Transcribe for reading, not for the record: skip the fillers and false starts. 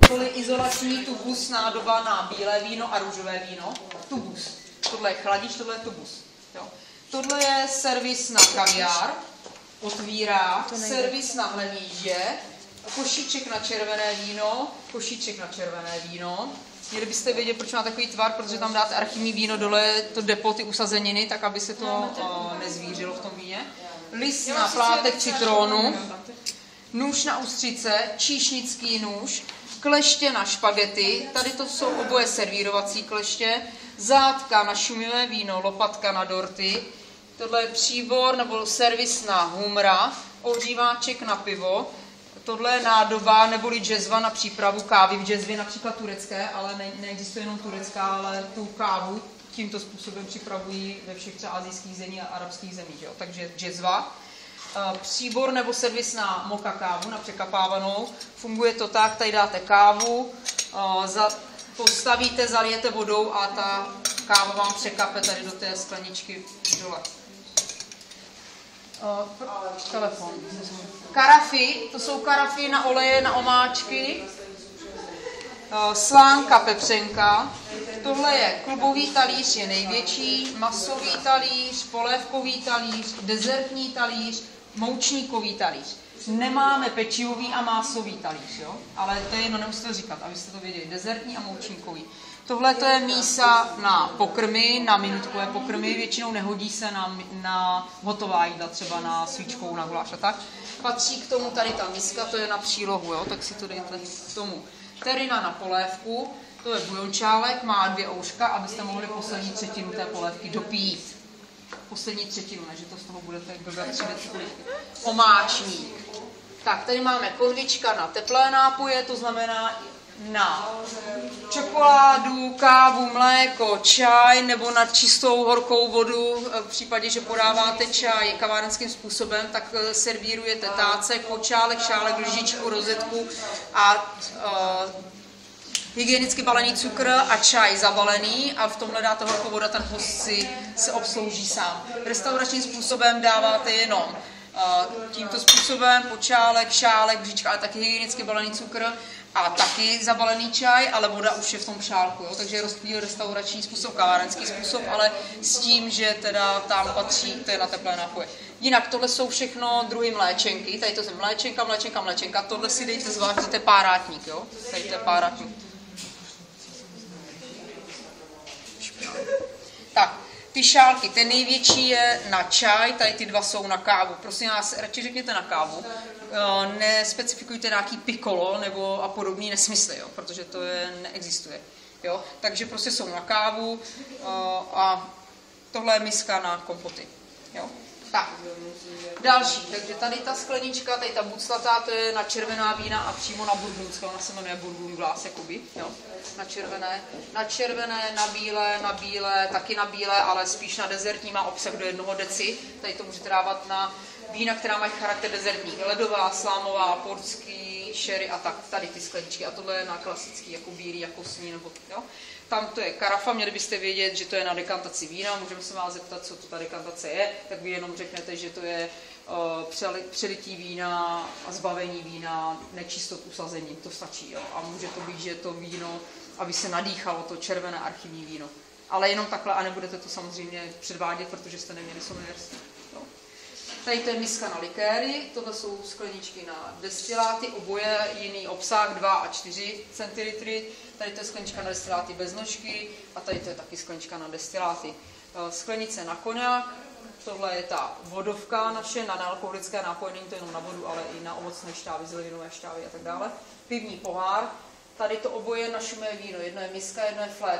Tohle je izolační tubus, nádoba na bílé víno a růžové víno. Tubus. Tohle je chladič, tohle je tubus. Jo. Tohle je servis na kaviár, otvírá, servis na hlemíže, košíček na červené víno, košíček na červené víno. Měli byste vědět, proč má takový tvar, protože tam dáte archivní víno, dole to depo, ty usazeniny, tak aby se to nezvířilo v tom víně. List na plátek citrónu, nůž na ústřice, číšnický nůž, kleště na špagety, tady to jsou oboje servírovací kleště, zátka na šumivé víno, lopatka na dorty, tohle je příbor nebo servis na humra, ohříváček na pivo, tohle je nádoba neboli džezva na přípravu kávy, v džezvě například turecké, ale neexistuje jenom turecká, ale tu kávu tímto způsobem připravují ve všech třeba asijských zemích a arabských zemích, jo? Takže džezva. Příbor nebo servis na moka kávu, na překapávanou. Funguje to tak, tady dáte kávu, postavíte, zalijete vodou a ta káva vám překape tady do té skleničky dole. Telefon. Karafy, to jsou karafy na oleje, na omáčky. Slánka, pepřenka. Tohle je klubový talíř, je největší, masový talíř, polévkový talíř, dezertní talíř, moučníkový talíř. Nemáme pečivový a másový talíř, jo? Ale to je jedno, nemusíte říkat, abyste to věděli. Dezertní a moučníkový. Tohle to je mísa na pokrmy, na minutkové pokrmy, většinou nehodí se na hotová jídla, třeba na svíčkou, na guláš a tak. Patří k tomu tady ta miska, to je na přílohu, jo? Tak si to dejte k tomu. Terina na polévku, to je bujončálek, má 2 ouška, abyste mohli poslední třetinu té polévky dopít. Poslední třetinu, ne, že to z toho budete blbě 3 decilitry. Omáčník. Tak, tady máme konvička na teplé nápoje, to znamená na čokoládu, kávu, mléko, čaj nebo na čistou horkou vodu. V případě, že podáváte čaj kavárenským způsobem, tak servírujete táce, kočálek, šálek, lžičku, rozetku a hygienicky balený cukr a čaj zabalený a v tomhle dáte horkou vodu, ten host si se obslouží sám. Restauračním způsobem dáváte jenom tímto způsobem počálek, šálek, lžička, ale taky hygienicky balený cukr a taky zabalený čaj, ale voda už je v tom šálku, jo? Takže je rozdíl restaurační způsob, kavárenský způsob, ale s tím, že teda tam patří, to je na teplé nápoje. Jinak tohle jsou všechno druhy mléčenky, tady to je mléčenka, tohle si dejte zvlášť, to je párátník, jo? Tady to je párátník. Tak, ty šálky, ten největší je na čaj, tady ty 2 jsou na kávu. Prosím vás, radši řekněte na kávu. Nespecifikujte nějaký piccolo nebo a podobný nesmysly, jo, protože to neexistuje. Jo. Takže prostě jsou na kávu a tohle je miska na kompoty. Jo. Tak, další. Takže tady ta sklenička, tady ta buclatá, to je na červená vína a přímo na burgundské. Ona se jmenuje Burgundglas, jakoby, jo. Na červené, na bílé, taky na bílé, ale spíš na dezertní, má obsah do 1 deci. Tady to můžete dávat na vína, která mají charakter dezertní. Ledová, slámová, portský, sherry a tak. Tady ty skleničky. A tohle je na klasický, jako bílý, jako sní, nebo jo. Tam to je karafa, měli byste vědět, že to je na dekantaci vína, můžeme se vás zeptat, co to ta dekantace je, tak vy jenom řeknete, že to je přelití vína a zbavení vína nečistot usazením, to stačí. Jo? A může to být, že to víno, aby se nadýchalo, to červené archivní víno. Ale jenom takhle a nebudete to samozřejmě předvádět, protože jste neměli sommelierství. Tady to je miska na likéry, tohle jsou skleničky na destiláty, oboje jiný obsah, 2 a 4 centilitry. Tady to je sklenička na destiláty bez nožky a tady to je taky sklenička na destiláty. Sklenice na koňák, tohle je ta vodovka naše, na nealkoholické nápoje, není to jenom na vodu, ale i na ovocné šťávy, zeleninové šťávy a tak dále. Pivní pohár, tady to oboje na šumé víno, jedno je miska, jedno je flét.